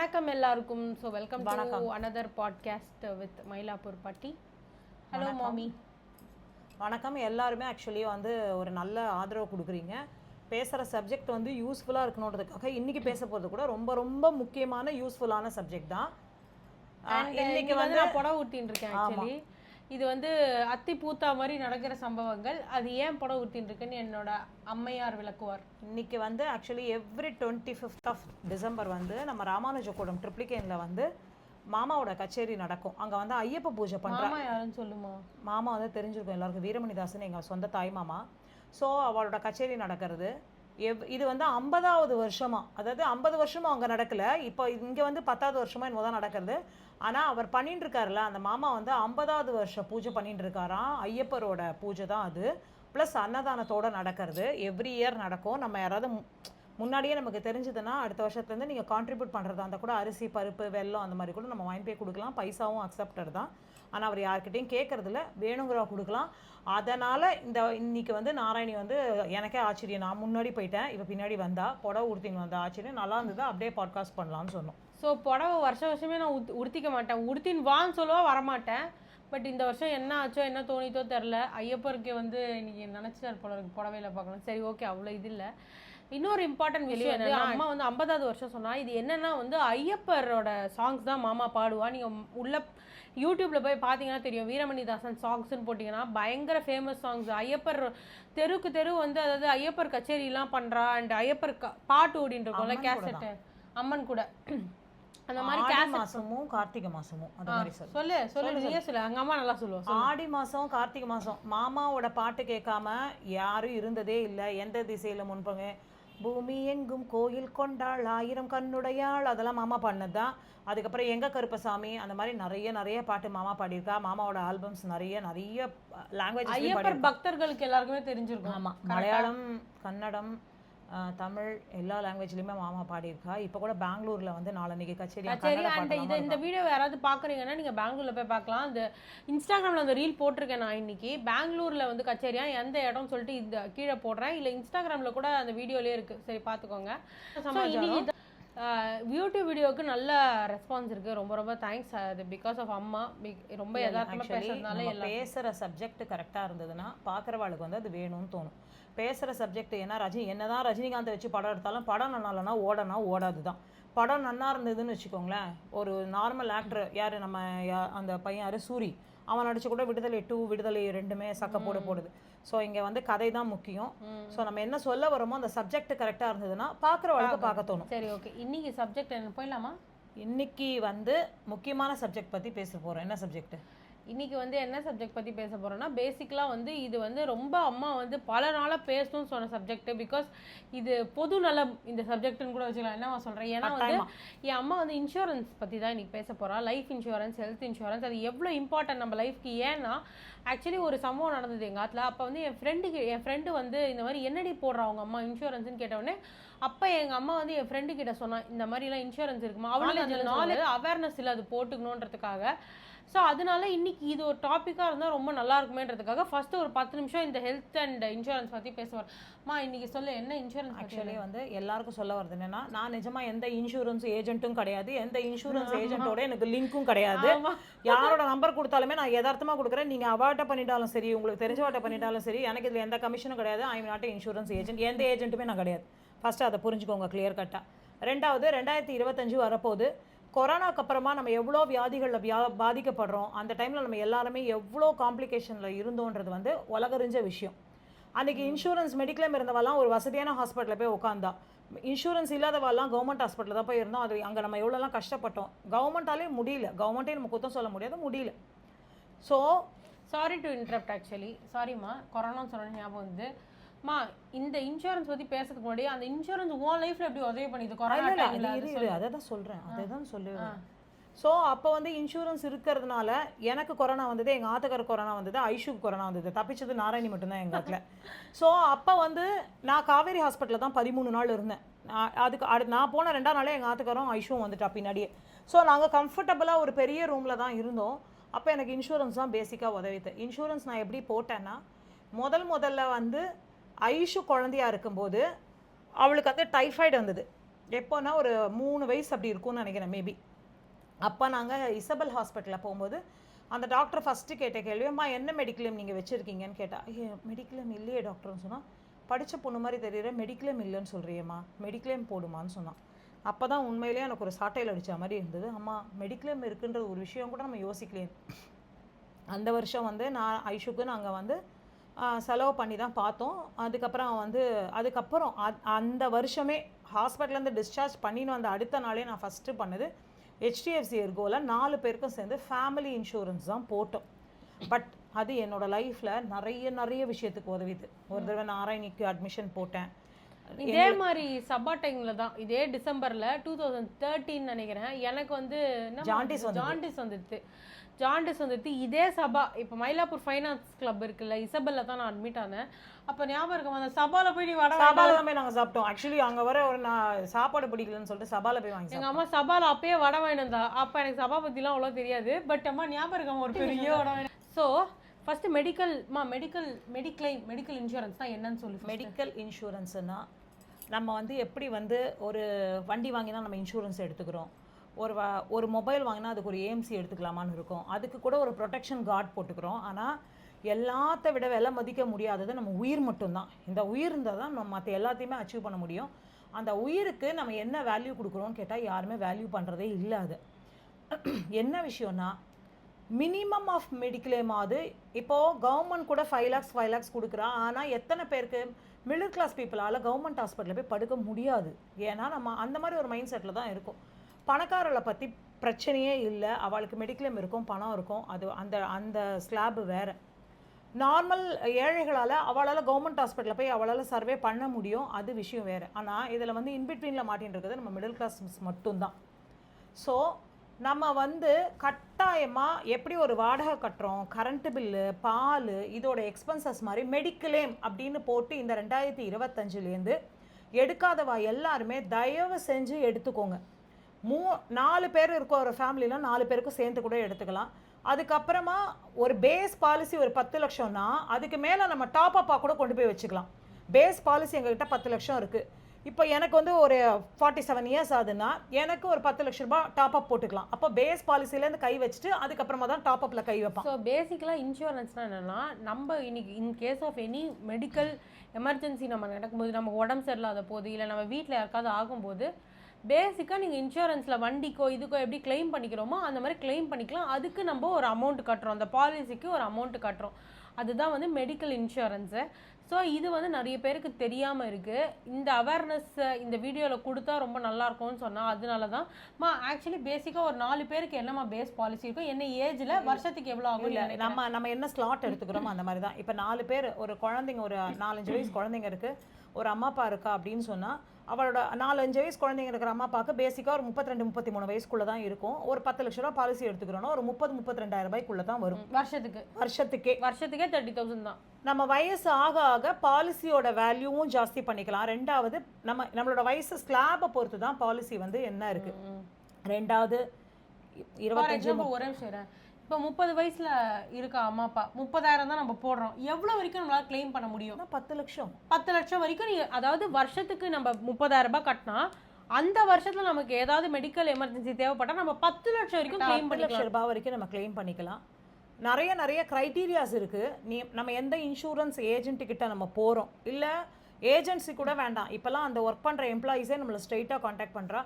வணக்கம் எல்லாருக்கும். So welcome to another podcast with Mylapore பட்டி. ஹலோ மாமி. வணக்கம். எல்லாருமே ஆக்சுவலி வந்து ஒரு நல்ல ஆதரவு கொடுக்குறீங்க. பேசுகிற சப்ஜெக்ட் வந்து யூஸ்ஃபுல்லாக இருக்கணுன்றதுக்காக இன்றைக்கி பேச போகிறது கூட ரொம்ப ரொம்ப முக்கியமான யூஸ்ஃபுல்லான சப்ஜெக்ட் தான். இன்னைக்கு வந்து நான் புடவை ஊட்டின்னு இருக்கேன். ஆக்சுவலி இது வந்து அத்தி பூத்தா மாதிரி நடக்கிற சம்பவங்கள். அது ஏன் புடவை ஊட்டின்னு இருக்குன்னு என்னோட அம்மையார் விளக்குவார். இன்னைக்கு வந்து actually every 25th of December வந்து நம்ம ராமானுஜக்கூடம் ட்ரிப்ளிகேனில் வந்து மாமாவோட கச்சேரி நடக்கும். அங்கே வந்து ஐயப்ப பூஜை பண்ணுறாங்க. மாமா யாருன்னு சொல்லுமா? மாமா வந்து தெரிஞ்சிருக்கும் எல்லாருக்கும், வீரமணிதாசன் எங்கள் சொந்த தாய் மாமா. ஸோ அவளோட கச்சேரி நடக்கிறது இது வந்து 50வது வருஷமாக, அதாவது 50 வருஷமாக அவங்க நடக்கலை, இப்போ இங்கே வந்து 10வது வருஷமாக என்னமோ தான் நடக்கிறது. ஆனால் அவர் பண்ணிட்டு இருக்காருல்ல, அந்த மாமா வந்து 50வது வருஷம் பூஜை பண்ணிட்டு இருக்காராம். ஐயப்பரோட பூஜை தான் அது, ப்ளஸ் அன்னதானத்தோடு நடக்கிறது. எவ்ரி இயர் நடக்கும். நம்ம யாராவது முன்னாடியே நமக்கு தெரிஞ்சதுன்னா அடுத்த வருஷத்துலேருந்து நீங்கள் கான்ட்ரிபியூட் பண்ணுறதா இருந்தால் கூட அரிசி பருப்பு வெல்லம் அந்த மாதிரி கூட நம்ம வாங்கி போய் கொடுக்கலாம். பைசாவும் அக்செப்டட் தான். ஆனால் அவர் யார்கிட்டையும் கேட்குறதில்ல, வேணுங்கிறா கொடுக்கலாம். அதனால் இன்னைக்கு வந்து நாராயணி வந்து எனக்கே ஆச்சரியம். நான் முன்னாடி போயிட்டேன், இப்போ பின்னாடி வந்தா புடவை உடுத்தின்னு வந்த ஆச்சரியம். நல்லா இருந்தது, அப்படியே பாட்காஸ்ட் பண்ணலான்னு சொன்னோம். ஸோ புடவை வருஷமே நான் உடுத்திக்க மாட்டேன். உடுத்தின்னு வான்னு சொல்லுவா, வரமாட்டேன். பட் இந்த வருஷம் என்ன ஆச்சோ என்ன தோணித்தோ தெரில, ஐயப்பருக்கு வந்து இன்னைக்கு நினச்சிட்டார் போல இருக்கு புடவையில் பார்க்கணும். சரி, ஓகே, அவ்வளோ இது இல்லை. இன்னொரு இம்பார்ட்டன்ட் விஷயம் வந்து அம்மா வந்து 50வது வருஷம் சொன்னா, இது என்னன்னா வந்து ஐயப்பரோட சாங்ஸ் தான் மாமா பாடுவா. நீங்கள் உள்ள யூடியூப்ல போய் பார்த்தீங்கன்னா தெரியும், வீரமணிதாசன் சாங்ஸ்ன்னு போட்டிங்கன்னா பயங்கர ஃபேமஸ் சாங்ஸ். ஐயப்பர் தெருக்கு தெரு வந்து, அதாவது ஐயப்பர் கச்சேரிலாம் பண்ணுறா. அண்ட் ஐயப்பர் பாட்டு ஓடின்னு இருக்கோம்ல, கேசட்டு அம்மன் கூட அந்த மாதிரி. ஆடி மாசமும் கார்த்திகை மாசமும் அந்த மாதிரி சொல்லு நீயே சொல்லு. அங்க அம்மா நல்லா சொல்லுவோம். ஆடி மாசம் கார்த்திகை மாசம் மாமாவோட பாட்டு கேட்காம யாரும் இருந்ததே இல்லை. எந்த திசையில முன்பங்க பூமி எங்கும் கோயில் கொண்டாள் ஆயிரம் கண்ணுடையாள், அதெல்லாம் மாமா பாடினது தான். அதுக்கப்புறம் எங்க கருப்பசாமி, அந்த மாதிரி நிறைய பாட்டு மாமா பாடியிருக்கா. மாமாவோட ஆல்பம்ஸ் நிறைய லாங்குவேஜ் ஐயப்பர் பக்தர்களுக்கு எல்லாருக்குமே தெரிஞ்சிருக்கும். ஆமா, மலையாளம், கன்னடம், தமிழ் எல்லா லாங்குவேஜ்லையுமே மாமா பாடியிருக்கா. இப்போ கூட பெங்களூர்ல வந்து நாளைக்கு கச்சேரி. அண்ட் இந்த வீடியோ யாராவது பார்க்குறீங்கன்னா நீங்கள் பெங்களூர்ல போய் பார்க்கலாம். அந்த இன்ஸ்டாகிராமில் அந்த ரீல் போட்டிருக்கேன் நான். இன்னைக்கு பெங்களூர்ல வந்து கச்சேரியா எந்த இடம்னு சொல்லிட்டு இந்த கீழே போடுறேன். இல்லை இன்ஸ்டாகிராமில் கூட அந்த வீடியோலேயே இருக்கு. சரி, பார்த்துக்கோங்க. இன்னைக்கு யூடியூப் வீடியோவுக்கு நல்ல ரெஸ்பான்ஸ் இருக்குது. ரொம்ப ரொம்ப தேங்க்ஸ். அது பிகாஸ் ஆஃப் அம்மா ரொம்ப யதார்த்தமாக பேசுறதுனால எல்லாம் பேசுகிற சப்ஜெக்ட் கரெக்டாக இருந்ததுன்னா பார்க்குறவாளுக்கு வந்து அது வேணும்னு தோணும். பேசுகிற சப்ஜெக்ட் ஏன்னா என்னதான் ரஜினிகாந்தை வச்சு படம் எடுத்தாலும் படம் நல்லா இல்லைனா ஓடாது தான். படம் நல்லா இருந்ததுன்னு வச்சுக்கோங்களேன், ஒரு நார்மல் ஆக்டர் யார் நம்ம அந்த பையன் யார் சூரி, அவன் நடிச்சு கூட விடுதலை 2 விடுதலை 2மே சக்க போடுது. ஸோ இங்கே வந்து கதை தான் முக்கியம். ஸோ நம்ம என்ன சொல்ல வரோமோ அந்த சப்ஜெக்ட் கரெக்டாக இருந்ததுன்னா பார்க்குறவளுக்கு பார்க்க தோணும். சரி, ஓகே. இன்னைக்கு சப்ஜெக்ட் என்ன போயிடலாமா? இன்னைக்கு வந்து முக்கியமான சப்ஜெக்ட் பற்றி பேச போகிறோம். என்ன சப்ஜெக்ட்? இன்னைக்கு வந்து என்ன சப்ஜெக்ட் பற்றி பேச போகிறோன்னா, பேசிக்கலாக வந்து இது வந்து ரொம்ப அம்மா வந்து பல நாளாக பேசணும்னு சொன்ன சப்ஜெக்ட். பிகாஸ் இது பொது நலம் இந்த சப்ஜெக்ட்னு கூட வச்சுக்கலாம். என்னவா சொல்கிறேன், ஏன்னா வந்து என் அம்மா வந்து இன்சூரன்ஸ் பற்றி தான் இன்னைக்கு பேச போகிறா. லைஃப் இன்சூரன்ஸ், ஹெல்த் இன்சூரன்ஸ், அது எவ்வளோ இம்பார்ட்டன்ட் நம்ம லைஃப்க்கு. ஏன்னா ஆக்சுவலி ஒரு சம்பவம் நடந்தது எங்கள் ஆத்தில். அப்போ வந்து என் ஃப்ரெண்டு வந்து இந்த மாதிரி என்னடி போடுறா அவங்க அம்மா இன்சூரன்ஸ்னு கேட்டவுடனே, அப்போ எங்கள் அம்மா வந்து என் ஃப்ரெண்டு கிட்ட சொன்னா, இந்த மாதிரிலாம் இன்சூரன்ஸ் இருக்குமா, அவளுக்கு அந்த நாலேஜ் அவேர்னஸ் இல்லை அது போட்டுக்கணுன்றதுக்காக. ஸோ அதனால இன்னைக்கு இது ஒரு டாப்பிக்காக இருந்தால் ரொம்ப நல்லா இருக்குமேன்றதுக்காக ஃபர்ஸ்ட் ஒரு 10 நிமிஷம் இந்த ஹெல்த் அண்ட் இன்சூரன்ஸ் பற்றி பேசுவார்மா. இன்னைக்கு சொல்ல என்ன இன்சூரன்ஸ்? ஆக்சுவலி வந்து எல்லாருக்கும் சொல்ல வருது என்னன்னா, நான் நிஜமா எந்த இன்சூரன்ஸ் ஏஜென்ட்டும் கிடையாது, எந்த இன்சூரன்ஸ் ஏஜென்ட்டோட எனக்கு லிங்க்கும் கிடையாது. யாரோட நம்பர் கொடுத்தாலுமே நான் யதார்த்தமாக கொடுக்குறேன். நீங்கள் அவார்ட்டை பண்ணிட்டாலும் சரி, உங்களுக்கு தெரிஞ்சவாட்டை பண்ணிட்டாலும் சரி, எனக்கு இதில் எந்த கமிஷனும் கிடையாது. I am not insurance agent. எந்த ஏஜென்ட்டுமே நான் கிடையாது. ஃபர்ஸ்ட் அதை புரிஞ்சுக்கோங்க கிளியர் கட்டாக. ரெண்டாவது, 2025 வரப்போகுது. கொரோனாக்கு அப்புறமா நம்ம எவ்வளோ வியாதிகளில் பாதிக்கப்படுறோம். அந்த டைமில் நம்ம எல்லாருமே எவ்வளோ காம்ப்ளிகேஷனில் இருந்தோன்றது வந்து உலகறிஞ்ச விஷயம். அன்றைக்கி இன்சூரன்ஸ் மெடிக்ளைம் இருந்தவெல்லாம் ஒரு வசதியான ஹாஸ்பிட்டலில் போய் உட்காந்தா. இன்சூரன்ஸ் இல்லாதவெல்லாம் கவர்மெண்ட் ஹாஸ்பிட்டலில் தான் போய் இருந்தோம். அது அங்கே நம்ம எவ்வளோலாம் கஷ்டப்பட்டோம். கவர்மெண்ட்டாலே முடியல, கவர்மெண்ட்டே நம்ம குத்தம் சொல்ல முடியல. So sorry to interrupt. Actually சாரிம்மா, கொரோனான்னு சொன்ன ஞாபகம் வந்து மா, இந்த இன்சூரன்ஸ் பற்றி பேசுறதுக்கு முன்னாடி அந்த இன்சூரன்ஸ் உன் லைஃப்ல எப்படி உதவி பண்ணிது கொரோனா டைம்ல? அதை தான் சொல்கிறேன், அதை தான் சொல்லுவேன். ஸோ அப்போ வந்து இன்சூரன்ஸ் இருக்கிறதுனால எனக்கு கொரோனா வந்தது, எங்கள் ஆத்துக்காரர் கொரோனா வந்தது, ஐஷுக்கு கொரோனா வந்தது. தப்பிச்சது நாராயணி மட்டும்தான் எங்கள் ஆத்தில். ஸோ அப்போ வந்து நான் காவேரி ஹாஸ்பிட்டலில் தான் 13 நாள் இருந்தேன். அதுக்கு நான் போன 2ஆம் நாளே எங்கள் ஆத்துக்காரும் ஐஷுவும் வந்துட்டா பின்னாடியே. ஸோ நாங்கள் கம்ஃபர்டபுளாக ஒரு பெரிய ரூமில் தான் இருந்தோம். அப்போ எனக்கு இன்சூரன்ஸ் தான் பேசிக்காக உதவிது. இன்சூரன்ஸ் நான் எப்படி போட்டேன்னா, முதல்ல வந்து ஐஷு குழந்தையா இருக்கும்போது அவளுக்கு வந்து டைஃபாய்டு வந்தது. எப்போனா ஒரு 3 வயசு அப்படி இருக்கும்னு நினைக்கிறேன் மேபி. அப்போ நாங்கள் இசபெல் ஹாஸ்பிட்டலில் போகும்போது அந்த டாக்டர் ஃபஸ்ட்டு கேட்ட கேள்வி, அம்மா என்ன மெடிக்ளைம் நீங்கள் வச்சுருக்கீங்கன்னு கேட்டா. மெடிக்ளைம் இல்லையே டாக்டர்னு சொன்னால். படித்த பொண்ணு மாதிரி தெரியுற, மெடிக்ளைம் இல்லைன்னு சொல்கிறியம்மா, மெடிக்ளைம் போடுமான்னு சொன்னான். அப்போ தான் உண்மையிலேயே எனக்கு ஒரு சாட்டையில் அடித்த மாதிரி இருந்தது. அம்மா மெடிக்ளைம் இருக்குன்ற ஒரு விஷயம் கூட நம்ம யோசிக்கலையே. அந்த வருஷம் வந்து நான் ஐஷுக்கு நாங்கள் வந்து செலவு பண்ணி தான் பார்த்தோம். அதுக்கப்புறம் அந்த வருஷமே ஹாஸ்பிட்டல்லேருந்து டிஸ்சார்ஜ் பண்ணின்னு வந்த அடுத்த நாளே நான் ஃபஸ்ட்டு பண்ணது ஹெச்டிஎஃப்சி எர்கோவில் 4 பேருக்கும் சேர்ந்து ஃபேமிலி இன்சூரன்ஸ் தான் போட்டோம். பட் அது என்னோட லைஃப்பில் நிறைய விஷயத்துக்கு உதவிது. ஒரு தடவை நாராயணிக்கு அட்மிஷன் போட்டேன். இதே மாதிரி சபா டைம்ல தான், இதே டிசம்பர்ல 2013 நினைக்கிறேன், எனக்கு வந்து ஜாண்டிஸ் வந்துடுது. இதே சபா இப்போ மயிலாப்பூர் ஃபைனான்ஸ் கிளப் இருக்குல்ல, இசபெல்ல தான் நான் அட்மிட் ஆனேன். அப்போ ஞாபகம் இருக்கும், அந்த சபால போய் நீ சபால தான் போய் நாங்கள் சாப்பிட்டோம். ஆக்சுவலி அங்கே வர ஒரு நான் சாப்பாடு பிடிக்கலன்னு சொல்லிட்டு சபால போய் வாங்கி எங்கள் அம்மா சபால அப்பயே வடை வாங்கினதா. அப்போ எனக்கு சபா பற்றிலாம் அவ்வளோ தெரியாது. பட் அம்மா ஞாபகம் இருக்காம ஒரு பெரிய வடை வாங்கினேன். ஸோ ஃபஸ்ட்டு மெடிக்கல் இன்சூரன்ஸ் தான் என்னன்னு சொல்லி. மெடிக்கல் இன்சூரன்ஸ்னா நம்ம வந்து எப்படி வந்து ஒரு வண்டி வாங்கினா நம்ம இன்சூரன்ஸ் எடுத்துக்கிறோம், ஒரு மொபைல் வாங்கினா அதுக்கு ஒரு ஏஎம்சி எடுத்துக்கலாமான்னு இருக்கும். அதுக்கு கூட ஒரு ப்ரொடெக்ஷன் கார்டு போட்டுக்கிறோம். ஆனால் எல்லாத்த விட விலை மதிக்க முடியாதது நம்ம உயிர் மட்டும்தான். இந்த உயிர் இருந்தால் தான் நம்ம மற்ற எல்லாத்தையுமே அச்சீவ் பண்ண முடியும். அந்த உயிருக்கு நம்ம என்ன வேல்யூ கொடுக்குறோன்னு கேட்டால் யாருமே வேல்யூ பண்ணுறதே இல்லை. அது என்ன விஷயம்னா, மினிமம் ஆஃப் மெடிக்ளைமாவது இப்போது கவர்மெண்ட் கூட 5 lakhs கொடுக்குறா. ஆனால் எத்தனை பேருக்கு மிடில் கிளாஸ் பீப்புளால் கவர்மெண்ட் ஹாஸ்பிட்டலில் போய் படுக்க முடியாது. ஏன்னா நம்ம அந்த மாதிரி ஒரு மைண்ட் செட்டில் தான் இருக்கும். பணக்காரர்களை பற்றி பிரச்சனையே இல்லை, அவளுக்கு மெடிக்ளைம் இருக்கும், பணம் இருக்கும், அது அந்த ஸ்லாபு வேறு. நார்மல் ஏழைகளால் அவளால் கவர்மெண்ட் ஹாஸ்பிட்டலில் போய் அவளால் சர்வே பண்ண முடியும், அது விஷயம் வேறு. ஆனால் இதில் வந்து இன்பிட்வீனில் மாட்டின்னு இருக்கிறது நம்ம மிடில் கிளாஸ் மட்டும்தான். ஸோ நம்ம வந்து கட்டாயமாக எப்படி ஒரு வாடகை கட்டுறோம், கரண்ட்டு பில்லு, பால், இதோட எக்ஸ்பென்சஸ் மாதிரி மெடிக்ளைம் அப்படின்னு போட்டு இந்த 2025லேருந்து எடுக்காதவா எல்லாருமே தயவு செஞ்சு எடுத்துக்கோங்க. 4 பேர் இருக்க ஒரு ஃபேமிலியில் 4 பேருக்கும் சேர்ந்து கூட எடுத்துக்கலாம். அதுக்கப்புறமா ஒரு பேஸ் பாலிசி ஒரு 10 லட்சம்னா அதுக்கு மேலே நம்ம டாப் அப்பாக கூட கொண்டு போய் வச்சுக்கலாம். பேஸ் பாலிசி எங்ககிட்ட 10 லட்சம் இருக்குது. இப்போ எனக்கு வந்து ஒரு 47 இயர்ஸ் ஆகுதுன்னா எனக்கு ஒரு 10 லட்ச ரூபாய் டாப் அப் போட்டுக்கலாம். அப்போ பேஸ் பாலிசிலேருந்து கை வச்சுட்டு அதுக்கப்புறமா தான் டாப் அப்பில் கை வைப்போம். ஸோ பேசிக்கலாக இன்சூரன்ஸ்னால் என்னென்னா, நம்ம இன்னைக்கு in case of any medical emergency நம்ம நடக்கும்போது, நமக்கு உடம்பு சரியில்லாத போது, இல்லை நம்ம வீட்டில் யாருக்காவது ஆகும்போது, பேசிக்காக நீங்கள் இன்சூரன்ஸில் வண்டிக்கோ இதுக்கோ எப்படி கிளைம் பண்ணிக்கிறோமோ அந்த மாதிரி கிளைம் பண்ணிக்கலாம். அதுக்கு நம்ம ஒரு அமௌண்ட் கட்டுறோம், அந்த பாலிசிக்கு ஒரு அமௌண்ட் கட்டுறோம். அதுதான் வந்து மெடிக்கல் இன்சூரன்ஸு. ஸோ இது வந்து நிறைய பேருக்கு தெரியாமல் இருக்குது. இந்த அவேர்னஸ் இந்த வீடியோவில் கொடுத்தா ரொம்ப நல்லாயிருக்கும்னு சொன்னால் அதனால தான் ஆக்சுவலி பேசிக்காக ஒரு 4 பேருக்கு என்னம்மா பேஸ் பாலிசி இருக்கும், என்ன ஏஜில் வருஷத்துக்கு எவ்வளோ ஆகும், இல்லை நம்ம என்ன ஸ்லாட் எடுத்துக்கிறோமோ அந்த மாதிரி தான். இப்போ 4 பேர், ஒரு குழந்தைங்க, ஒரு 4-5 வயசு குழந்தைங்க இருக்குது, ஒரு அம்மா அப்பா இருக்கா அப்படின்னு சொன்னால் அவளோட 4-5 வயசு குழந்தைங்க இருக்கிற அம்மா அப்பாவுக்கு பேசிக்காக ஒரு 32-33 வயசுக்குள்ளே தான் இருக்கும். ஒரு 10 லட்ச ரூபா பாலிசி எடுத்துக்கிறோன்னா ஒரு 30-32,000 ரூபாய்க்குள்ளே தான் வரும் வருஷத்துக்கே 30,000 தான். நம்ம வயசு ஆக ஆக பாலிசியோட வேல்யூவும் ஜாஸ்தி பண்ணிக்கலாம். ரெண்டாவது நம்மளோட வயசு ஸ்லாபை பொறுத்து தான் பாலிசி வந்து என்ன இருக்குது. ரெண்டாவது 25 ஒரே விஷயம், இப்போ 30 வயசுல இருக்க அம்மா அப்பா 30,000 தான் நம்ம போடுறோம். எவ்வளோ வரைக்கும் நம்மளால கிளைம் பண்ண முடியும்? 10 லட்சம் 10 லட்சம் வரைக்கும். அதாவது வருஷத்துக்கு நம்ம 30,000 ரூபாய் கட்டினா அந்த வருஷத்துல நமக்கு ஏதாவது மெடிக்கல் எமர்ஜென்சி தேவைப்பட்டா நம்ம 10 லட்சம் வரைக்கும் கிளைம் பண்ணிக்கலாம். 10 லட்சம் ரூபாய் வரைக்கும் நம்ம கிளைம் பண்ணிக்கலாம். நிறைய க்ரைட்டீரியாஸ் இருக்குது. நம்ம எந்த இன்சூரன்ஸ் ஏஜென்ட்டுக்கிட்ட நம்ம போகிறோம், இல்லை ஏஜென்சி கூட வேண்டாம், இப்போல்லாம் அந்த ஒர்க் பண்ணுற எம்ப்ளாயீஸே நம்மளை ஸ்ட்ரெயிட்டாக காண்டாக்ட் பண்ணுறா.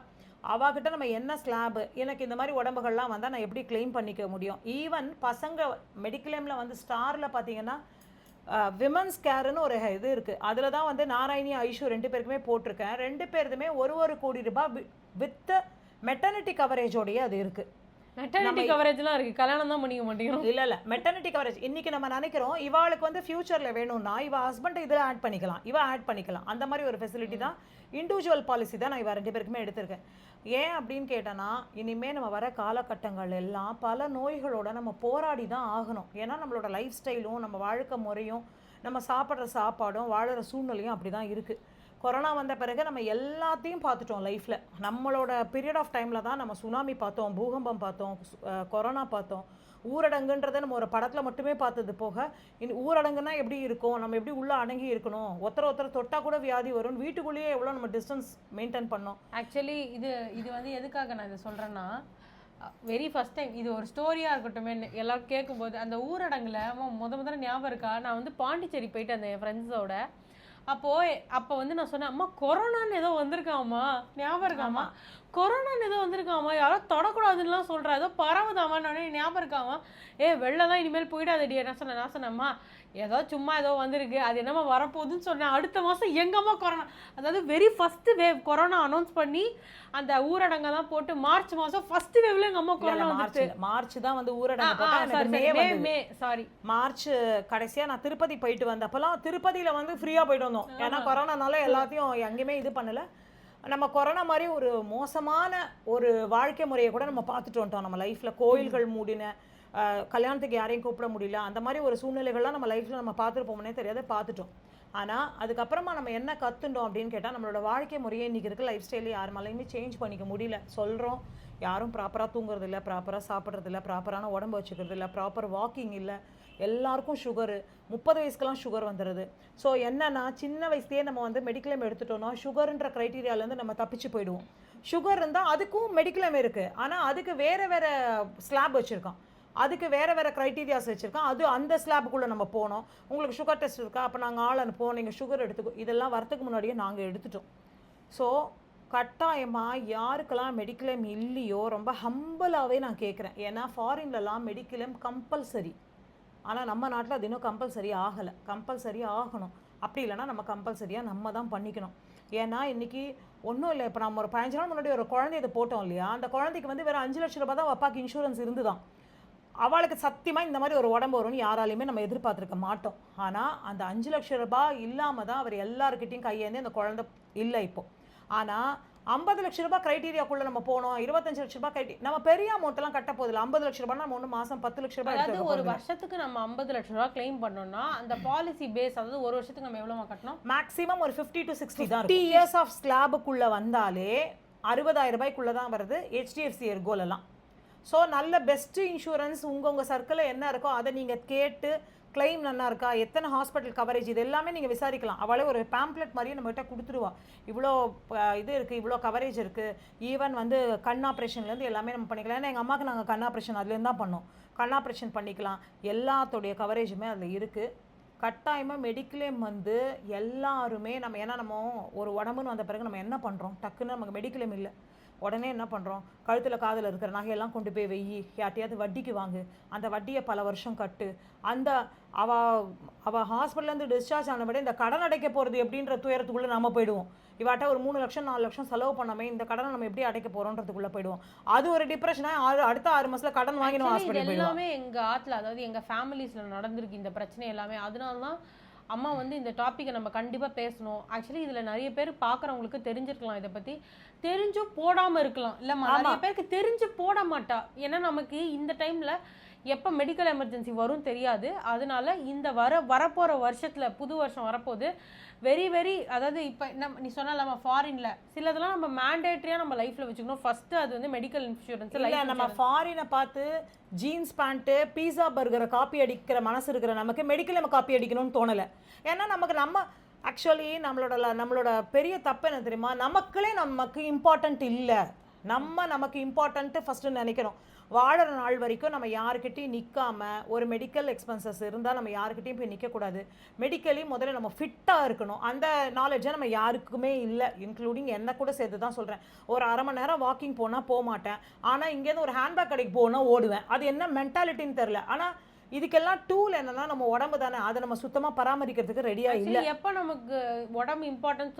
அவகிட்ட நம்ம என்ன ஸ்லாபு, எனக்கு இந்த மாதிரி உடம்புகள்லாம் வந்தால் நான் எப்படி கிளைம் பண்ணிக்க முடியும். ஈவன் பசங்க மெடிக்ளைமில் வந்து ஸ்டாரில் பார்த்தீங்கன்னா விமன்ஸ் கேருன்னு ஒரு இது இருக்குது. அதில் தான் வந்து நாராயணி, ஐஷு 2 பேருக்குமே போட்டிருக்கேன். 2 பேருக்குமே 1 கோடி ரூபாய் வித் மெட்டர்னிட்டி கவரேஜோடையே அது இருக்குது. மெட்டர்னிட்டி கவரேஜ்லாம் இருக்குது, கல்யாணம் தான் பண்ணிக்க மாட்டேங்கிறோம். இல்லை மெட்டர்னிட்டி கவரேஜ் இன்றைக்கி நம்ம நினைக்கிறோம் இவாளுக்கு வந்து ஃபியூச்சரில் வேணும்னா இவ ஹஸ்பண்ட் இதில் ஆட் பண்ணிக்கலாம். அந்த மாதிரி ஒரு ஃபெசிலிட்டி தான், இண்டிவிஜுவல் பாலிசி தான் நான் இவ 2 பேருக்குமே எடுத்திருக்கேன். ஏன் அப்படின்னு கேட்டோன்னா, இனிமேல் நம்ம வர காலகட்டங்கள் எல்லாம் பல நோய்களோட நம்ம போராடி தான் ஆகணும். ஏன்னா நம்மளோட லைஃப் ஸ்டைலும் நம்ம வாழ்க்கை முறையும் நம்ம சாப்பிட்ற சாப்பாடும் வாழற சூழ்நிலையும் அப்படி தான் இருக்குது. கொரோனா வந்த பிறகு நம்ம எல்லாத்தையும் பார்த்துட்டோம் லைஃப்பில். நம்மளோட பீரியட் ஆஃப் டைமில் தான் நம்ம சுனாமி பார்த்தோம், பூகம்பம் பார்த்தோம், கொரோனா பார்த்தோம். ஊரடங்குன்றதை நம்ம ஒரு படத்தில் மட்டுமே பார்த்தது போக, ஊரடங்குன்னா எப்படி இருக்கும், நம்ம எப்படி உள்ளே அடங்கி இருக்கணும், ஒருத்தர் தொட்டால் கூட வியாதி வரும், வீட்டுக்குள்ளேயே எவ்வளோ நம்ம டிஸ்டன்ஸ் மெயின்டைன் பண்ணோம். ஆக்சுவலி இது வந்து எதுக்காக நான் இதை சொல்கிறேன்னா, வெரி ஃபர்ஸ்ட் டைம் இது ஒரு ஸ்டோரியாக இருக்கட்டும் எல்லாரும் கேட்கும்போது அந்த ஊரடங்குல முதல்ல ஞாபகம் இருக்கா, நான் வந்து பாண்டிச்சேரி போயிட்டு அந்த என் ஃப்ரெண்ட்ஸோட அப்போ வந்து நான் சொன்னேன், அம்மா கொரோனான்னு ஏதோ வந்திருக்காம்மா, ஞாபகம் இருக்காமா, கொரோனான்னு ஏதோ வந்திருக்காமா, யாரோ தொடக்கூடாதுன்னுலாம் சொல்கிறா, ஏதோ பரவுதாமா, ஞாபகம் இருக்காமா, வெளிலலாம் இனிமேல் போயிடாதடி. நான் சொன்னேம்மா ஏதோ சும்மா ஏதோ வந்திருக்கு, அது என்னம்மா வரப்போகுதுன்னு சொன்னேன். அடுத்த மாதம் எங்கம்மா கொரோனா, அதாவது very first wave corona announce பண்ணி அந்த ஊரடங்கெல்லாம் போட்டு மார்ச் மாதம் ஃபர்ஸ்ட் வேவ்ல எங்கள் அம்மா கொரோனா வந்துச்சு. மார்ச் தான் வந்து ஊரடங்கு, சாரி மார்ச் கடைசியாக நான் திருப்பதி போயிட்டு வந்தப்பெல்லாம் திருப்பதியில் வந்து ஃப்ரீயாக போயிட்டு வந்தோம். ஏன்னா கொரோனானால எல்லாத்தையும் எங்கேயுமே இது பண்ணலை. நம்ம கொரோனா மாதிரி ஒரு மோசமான ஒரு வாழ்க்கை முறையை கூட நம்ம பார்த்துட்டு வந்துட்டோம் நம்ம லைஃப்பில். கோயில்கள் மூடின, கல்யாணத்துக்கு யாரையும் கூப்பிட முடியல, அந்த மாதிரி ஒரு சூழ்நிலைகள்லாம் நம்ம லைஃப்பில் நம்ம பார்த்துருப்போம்னே தெரியாத பார்த்துட்டோம். ஆனால் அதுக்கப்புறமா நம்ம என்ன கற்றுட்டோம் அப்படின்னு கேட்டால், நம்மளோட வாழ்க்கை முறையை இன்றைக்கி இருக்க லைஃப் ஸ்டைலில் யார் மேலேயுமே சேஞ்ச் பண்ணிக்க முடியல. சொல்கிறோம், யாரும் ப்ராப்பராக தூங்குறது இல்லை, ப்ராப்பராக சாப்பிட்றது இல்லை, ப்ராப்பரான உடம்பு வச்சுக்கிறது இல்லை, ப்ராப்பர் வாக்கிங் இல்லை, எல்லாருக்கும் சுகரு 30 வயசுக்கெலாம் சுகர் வந்துடுது. ஸோ என்னன்னா, சின்ன வயசுலேயே நம்ம வந்து மெடிக்ளைம் எடுத்துட்டோம்னா சுகருன்ற க்ரைட்டீரியாலேருந்து நம்ம தப்பிச்சு போயிடுவோம். சுகர் இருந்தால் அதுக்கும் மெடிக்ளைம் இருக்குது, ஆனால் அதுக்கு வேறு வேறு ஸ்லாப் வச்சுருக்கான், அதுக்கு வேறு வேறு க்ரைட்டீரியாஸ் வச்சுருக்கான். அது அந்த ஸ்லாப்புக்குள்ளே நம்ம போனோம். உங்களுக்கு சுகர் டெஸ்ட் இருக்கா, அப்போ நாங்கள் ஆள் அனுப்புவோம், நீங்கள் சுகர் எடுத்துக்கோ, இதெல்லாம் வரத்துக்கு முன்னாடியே நாங்கள் எடுத்துட்டோம். ஸோ கட்டாயமாக யாருக்கெல்லாம் மெடிக்ளைம் இல்லையோ ரொம்ப ஹம்பிளாகவே நான் கேட்குறேன். ஏன்னா ஃபாரின்லலாம் மெடிக்ளைம் கம்பல்சரி, ஆனால் நம்ம நாட்டில் அது இன்னும் கம்பல்சரி ஆகலை. கம்பல்சரி ஆகணும். அப்படி இல்லைனா நம்ம கம்பல்சரியாக நம்ம தான் பண்ணிக்கணும். ஏன்னா இன்றைக்கி ஒன்றும் இல்லை, இப்போ நம்ம ஒரு 15 நாள் முன்னாடி ஒரு குழந்தை இதை போட்டோம் இல்லையா, அந்த குழந்தைக்கு வந்து வேறு 5 லட்ச ரூபா தான் அப்பாவுக்கு இன்சூரன்ஸ் இருந்துதான். அவளுக்கு சத்தியமாக இந்த மாதிரி ஒரு உடம்பு வரும்னு யாராலையுமே நம்ம எதிர்பார்த்துருக்க மாட்டோம். ஆனால் அந்த 5 லட்ச ரூபாய் இல்லாமல் தான் அவர் எல்லாருக்கிட்டையும் கையேந்தி அந்த குழந்தை இல்லை இப்போது. ஆனால் 50 லட்ச ரூபாய் க்ரைட்டீரியாக்குள்ளே நம்ம போனோம், 25 லட்ச ரூபாய் நம்ம பெரிய அமௌண்ட்டெல்லாம் கட்ட போதில்லை. 50 லட்ச ரூபாய் நம்ம ஒன்று மாதம் 10 லட்ச ரூபாய், அதாவது ஒரு வருஷத்துக்கு நம்ம 50 லட்ச ரூபாய் கிளைம் பண்ணோம்னா அந்த பாலிசி பேஸ், அதாவது ஒரு வருஷத்துக்கு நம்ம எவ்வளோ கட்டணும், மேக்ஸிமம் ஒரு 50 to 60 தான். 50 இயர்ஸ் ஆஃப் ஸ்லாபுக்குள்ளே வந்தாலே 60,000 ரூபாய்க்குள்ளே தான் வருது HDFC எர்கோலெல்லாம். ஸோ நல்ல பெஸ்ட்டு இன்சூரன்ஸ் உங்கள் சர்க்கிளில் என்ன இருக்கோ அதை நீங்கள் கேட்டு, கிளைம் நல்லா இருக்கா, எத்தனை ஹாஸ்பிட்டல் கவரேஜ், இது எல்லாமே நீங்கள் விசாரிக்கலாம். அவளே ஒரு பேம்ப்ளெட் மாதிரியே நம்மகிட்ட கொடுத்துருவா, இவ்வளோ இது இருக்குது, இவ்வளோ கவரேஜ் இருக்குது. ஈவன் வந்து கண் ஆப்ரேஷன்லேருந்து எல்லாமே நம்ம பண்ணிக்கலாம். ஏன்னா எங்கள் அம்மாவுக்கு நாங்கள் கண் ஆப்ரேஷன் அதுலேருந்து தான் பண்ணோம். கண் ஆப்ரேஷன் பண்ணிக்கலாம், எல்லாத்தோடைய கவரேஜுமே அதில் இருக்குது. கட்டாயமாக மெடிக்ளைம் வந்து எல்லாருமே நம்ம, ஏன்னா நம்ம ஒரு உடம்புன்னு வந்த பிறகு நம்ம என்ன பண்ணுறோம், டக்குன்னு நமக்கு மெடிக்ளைம் இல்லை, உடனே என்ன பண்ணுறோம், கழுத்தில் காதில் இருக்கிற நகையெல்லாம் கொண்டு போய் வெய்யி, யார்ட்டையாவது வட்டிக்கு வாங்கு, அந்த வட்டியை பல வருஷம் கட்டு, அந்த அவள் ஹாஸ்பிட்டல்லேருந்து டிஸ்சார்ஜ் ஆனபடி இந்த கடன் அடைக்க போகிறது எப்படின்ற துயரத்துக்குள்ளே நம்ம போயிடுவோம். இவாட்ட ஒரு 3 லட்சம் 4 லட்சம் செலவு பண்ணாமல் இந்த கடனை நம்ம எப்படி அடைக்க போகிறோன்றதுக்குள்ளே போயிடுவோம். அது ஒரு டிப்ரெஷனாக அடுத்த 6 மாதத்தில் கடன் வாங்கினோம் ஹாஸ்பிட்டல். எல்லாமே எங்கள் ஆற்றுல, அதாவது எங்கள் ஃபேமிலிஸில் நடந்திருக்கு இந்த பிரச்சனை எல்லாமே. அதனால தான் அம்மா வந்து இந்த டாப்பிக்கை நம்ம கண்டிப்பாக பேசணும். ஆக்சுவலி இதில் நிறைய பேர் பார்க்குறவங்களுக்கு தெரிஞ்சிருக்கலாம், இதை பற்றி தெரிஞ்சும் போடாமல் இருக்கலாம். இல்லைம்மா, நிறைய பேருக்கு தெரிஞ்சு போட மாட்டா. ஏன்னா நமக்கு இந்த டைமில் எப்போ மெடிக்கல் எமர்ஜென்சி வரும் தெரியாது. அதனால இந்த வரப்போகிற வருஷத்தில் புது வருஷம் வரப்போகுது, வெரி அதாவது இப்போ நீ சொன்னாலாமா ஃபாரினில் சிலதெல்லாம் நம்ம மேண்டேட்ரியாக நம்ம லைஃப்பில் வச்சுக்கணும். ஃபஸ்ட்டு அது வந்து மெடிக்கல் இன்சூரன்ஸ். இல்லை, நம்ம ஃபாரினை பார்த்து ஜீன்ஸ் பேண்ட்டு பீஸா பர்கரை காப்பி அடிக்கிற மனசு இருக்கிற நமக்கு மெடிக்கல் நம்ம காப்பி அடிக்கணும்னு தோணலை. ஏன்னா நம்ம ஆக்சுவலி நம்மளோட பெரிய தப்பு என்ன தெரியுமா, நமக்கு இம்பார்ட்டண்ட் இல்லை. நமக்கு இம்பார்ட்டன்ட்டு ஃபஸ்ட்டு நினைக்கிறோம். வாழற நாள் வரைக்கும் நம்ம யாருக்கிட்டையும் நிற்காம, ஒரு மெடிக்கல் எக்ஸ்பென்சஸ் இருந்தால் நம்ம யாருக்கிட்டையும் போய் நிற்கக்கூடாது. மெடிக்கலி முதல்ல நம்ம ஃபிட்டாக இருக்கணும். அந்த நாலேஜை நம்ம யாருக்குமே இல்லை, இன்க்ளூடிங் என்ன கூட சேர்த்து தான் சொல்கிறேன். ஒரு 1/2 மணி நேரம் வாக்கிங் போனால் போக மாட்டேன், ஆனால் இங்கேருந்து ஒரு ஹேண்ட்பேக் கடைக்கு போனால் ஓடுவேன். அது என்ன மென்டாலிட்டின்னு தெரில. ஆனால் இதுக்கெல்லாம் டூல் என்னன்னா நம்ம உடம்பு தானே, அதை நம்ம சுத்தமாக பராமரிக்கிறதுக்கு ரெடியாக இல்லை. எப்போ நமக்கு உடம்பு இம்பார்ட்டன்ஸ்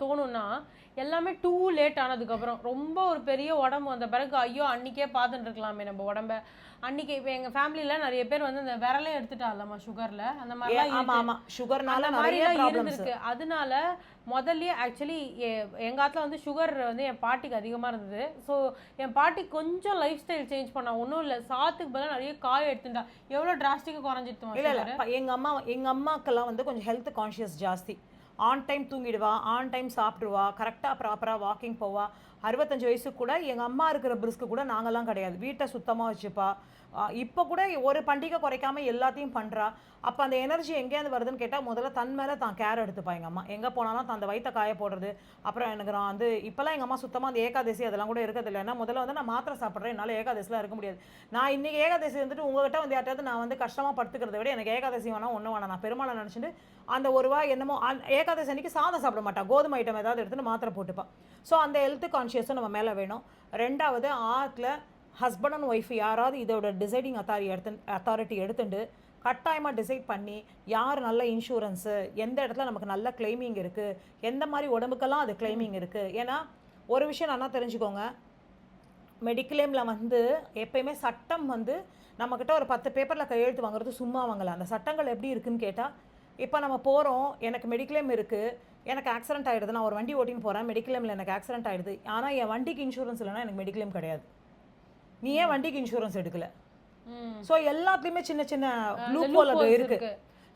தோணும்னா எல்லாமே டூ லேட் ஆனதுக்கப்புறம். ரொம்ப ஒரு பெரிய உடம்பு வந்த பிறகு ஐயோ அன்றைக்கே பார்த்துட்டு இருக்கலாமே நம்ம உடம்ப. அன்றைக்கி இப்போ எங்கள் ஃபேமிலியில் நிறைய பேர் வந்து அந்த விரலே எடுத்துட்டாலாமா சுகரில், அந்த மாதிரிலாம் சுகர்னால மாதிரிலாம் இருந்திருக்கு. அதனால முதல்ல ஆக்சுவலி எங்கள் ஆத்துல வந்து சுகர் வந்து என் பாட்டிக்கு அதிகமாக இருந்தது. ஸோ என் பாட்டி கொஞ்சம் லைஃப் ஸ்டைல் சேஞ்ச் பண்ணா, ஒன்றும் இல்லை, சாத்துக்கு பதிலாக நிறைய காய் எடுத்துட்டா. எவ்வளோ டிராஸ்டிக்காக குறைஞ்சிட்டு. இல்லை எங்கள் அம்மாக்கெல்லாம் வந்து கொஞ்சம் ஹெல்த் கான்ஷியஸ் ஜாஸ்தி. ஆன் டைம் தூங்கிடுவா, ஆன் டைம் சாப்பிடுவா, கரெக்டாக ப்ராப்பராக வாக்கிங் போவா. 65 வயசுக்கு கூட எங்கள் அம்மா இருக்கிற பிரிஸ்க்கு கூட நாங்கள்லாம் கிடையாது. வீட்டை சுத்தமாக வச்சுப்பா. இப்போ கூட ஒரு பண்டிகை குறைக்காம எல்லாத்தையும் பண்ணுறா. அப்போ அந்த எனர்ஜி எங்கேருந்து வருதுன்னு கேட்டால் முதல்ல தன் மேலே தான் கேர் எடுத்துப்பா எங்கள் அம்மா. எங்கே போனாலும் அந்த வயிற்ற காய போடுறது. அப்புறம் எனக்கு நான் வந்து இப்போல்லாம் எங்கள் அம்மா சுத்தமாக அந்த ஏகாதசி அதெல்லாம் கூட இருக்கிறதில்ல. ஏன்னா முதல்ல வந்து நான் மாத்திரை சாப்பிட்றேன், என்னால் ஏகாதசிலாம் இருக்க முடியாது. நான் இன்றைக்கி ஏகாதசி வந்துட்டு உங்கள்கிட்ட வந்து யார்ட்டாவது நான் வந்து கஷ்டமாக படுத்துக்கிறத விட எனக்கு ஏகாதசி வேணாம் ஒன்றும் வேணாம், நான் பெருமாளை நினச்சிட்டு அந்த ஒரு ரூபா என்னமோ ஏகாதசி அன்றைக்கி சாதம் சாப்பிட மாட்டா, கோதுமை ஐட்டம் ஏதாவது எடுத்துகிட்டு மாத்திரை போட்டுப்பா. ஸோ அந்த ஹெல்த் கான்ஷியஸும் நம்ம மேலே வேணும். ரெண்டாவது ஆத்தில் ஹஸ்பண்ட் அண்ட் ஒய்ஃப் யாராவது இதோட டிசைடிங் அத்தாரிட்டி எடுத்துட்டு கட்டாயமாக டிசைட் பண்ணி யார் நல்ல இன்சூரன்ஸு, எந்த இடத்துல நமக்கு நல்ல கிளைமிங் இருக்குது, எந்த மாதிரி உடம்புக்கெல்லாம் அது கிளைமிங் இருக்குது. ஏன்னா ஒரு விஷயம் நல்லா தெரிஞ்சுக்கோங்க, மெடிக்ளைமில் வந்து எப்பயுமே சட்டம் வந்து நம்மக்கிட்ட ஒரு 10 பேப்பரில் கையெழுத்து வாங்குறது சும்மா வாங்கலாம். அந்த சட்டங்கள் எப்படி இருக்குன்னு கேட்டால், இப்போ நம்ம போகிறோம், எனக்கு மெடிக்ளைம் இருக்குது, எனக்கு ஆக்சிடென்ட் ஆகிடுது, நான் ஒரு வண்டி ஓட்டின்னு போகிறேன், மெடிக்ளைமில் எனக்கு ஆக்சிடென்ட் ஆகிடுது, ஆனால் என் வண்டிக்கு இன்சூரன்ஸ் இல்லைனா எனக்கு மெடிக்ளைம் கிடையாது. நீ ஏன் வண்டிக்கு இன்சூரன்ஸ் எடுக்கல? ஸோ எல்லாத்துலேயுமே சின்ன சின்ன லூப் ஹோல் அது இருக்குது.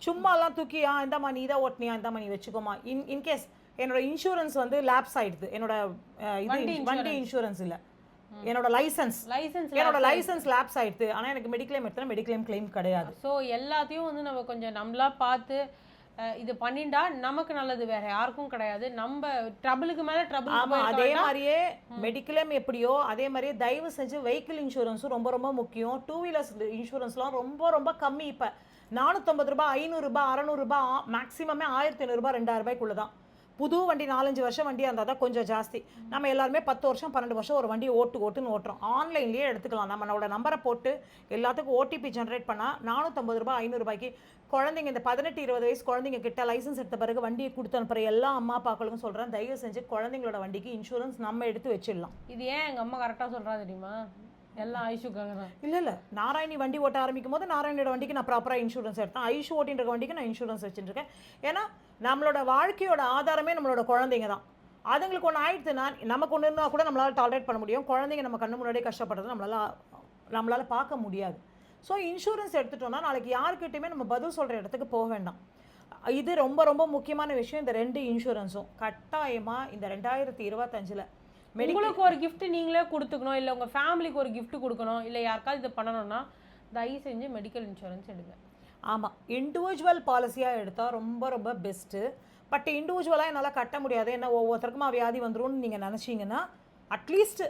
சும்மாலாம் தூக்கி இந்தாம்மா நீ தான் ஓட்டினியா, இந்தாம்மா நீ வச்சுக்கோமா. இன்கேஸ் என்னோட இன்சூரன்ஸ் வந்து லேப்ஸ் ஆகிடுது, என்னோட வண்டி இன்சூரன்ஸ் இல்லை, என்னோட லைசன்ஸ் லேப்ஸ் ஆயிடுது, ஆனால் எனக்கு மெடிக்ளைம் எடுத்தா மெடிக்ளைம் கிளைம் கிடையாது. ஸோ எல்லாத்தையும் வந்து நம்ம கொஞ்சம் நம்மளா பார்த்து இது பண்ணிண்டா நமக்கு நல்லது, வேற யாருக்கும் கிடையாது. நம்ம ட்ரபிளுக்கு மேல ட்ரபிள். அதே மாதிரியே மெடிக்ளைம் எப்படியோ அதே மாதிரியே தயவு செஞ்சு வெஹிக்கிள் இன்சூரன்ஸும் ரொம்ப ரொம்ப முக்கியம். 2 வீலர்ஸ் இன்சூரன்ஸ்லாம் ரொம்ப ரொம்ப கம்மி. இப்போ 450 ரூபாய், 500 ரூபாய், 600 ரூபாய், மேக்ஸிமமே 1500 ரூபாய், 2000 ரூபாய்க்குள்ள தான். புது வண்டி 4-5 வருஷம் வண்டியாக இருந்தால் தான் கொஞ்சம் ஜாஸ்தி. நம்ம எல்லாருமே 10 வருஷம் 12 வருஷம் ஒரு வண்டியை ஓட்டுன்னு ஓட்டுறோம். ஆன்லைன்லேயே எடுத்துக்கலாம். நம்மளோட நம்பரை போட்டு எல்லாத்துக்கும் ஓடிபி ஜென்ரேட் பண்ணால் 450 ரூபாய், 500 ரூபாய்க்கு குழந்தைங்க இந்த 18-20 வயசு குழந்தைங்க கிட்ட லைசன்ஸ் எடுத்த பிறகு வண்டியை கொடுத்து அனுப்புகிற எல்லா அம்மா அப்பாக்களுக்கும் சொல்கிறேன், தயவு செஞ்சு குழந்தைங்களோட வண்டிக்கு இன்சூரன்ஸ் நம்ம எடுத்து வச்சிடலாம். இது ஏன் எங்கள் அம்மா கரெக்டாக சொல்கிறா தெரியுமா? எல்லாம் ஐஷுக்காக தான். இல்லை நாராயணி வண்டி ஓட்ட ஆரம்பிக்கும் போது நாராயணியோட வண்டிக்கு நான் ப்ராப்பராக இன்சூரன்ஸ் எடுத்தேன். ஐஷு ஓட்டின்ற வண்டிக்கு நான் இன்சூரன்ஸ் வச்சுருக்கேன். ஏன்னா நம்மளோட வாழ்க்கையோட ஆதாரமே நம்மளோட குழந்தைங்க தான். அதுங்களுக்கு ஒன்று ஆயிடுச்சுன்னா நமக்கு ஒன்று இருந்தால் கூட நம்மளால் டாலரேட் பண்ண முடியும். குழந்தைங்க நம்ம கண்ணு முன்னாடியே கஷ்டப்படுறது நம்மளால் பார்க்க முடியாது. ஸோ இன்சூரன்ஸ் எடுத்துட்டோம்னா நாளைக்கு யாருக்கிட்டையுமே நம்ம பதில் சொல்கிற இடத்துக்கு போக வேண்டாம். இது ரொம்ப ரொம்ப முக்கியமான விஷயம். இந்த 2 இன்சூரன்ஸும் கட்டாயமாக இந்த 2025 உங்களுக்கு ஒரு கிஃப்ட் நீங்களே கொடுத்துக்கணும், இல்லை உங்கள் ஃபேமிலிக்கு ஒரு கிஃப்ட் கொடுக்கணும், இல்லை யாருக்காவது இது பண்ணணும்னா தயவு செஞ்சு மெடிக்கல் இன்சூரன்ஸ் எடுங்க. ஆமாம், இண்டிவிஜுவல் பாலிசியாக எடுத்தால் ரொம்ப ரொம்ப பெஸ்ட்டு. பட் இண்டிவிஜுவலாக என்னால் கட்ட முடியாது, என்ன ஒவ்வொருத்தருக்குமா வியாதி வந்துடும் நீங்கள் நினச்சிங்கன்னா அட்லீஸ்ட்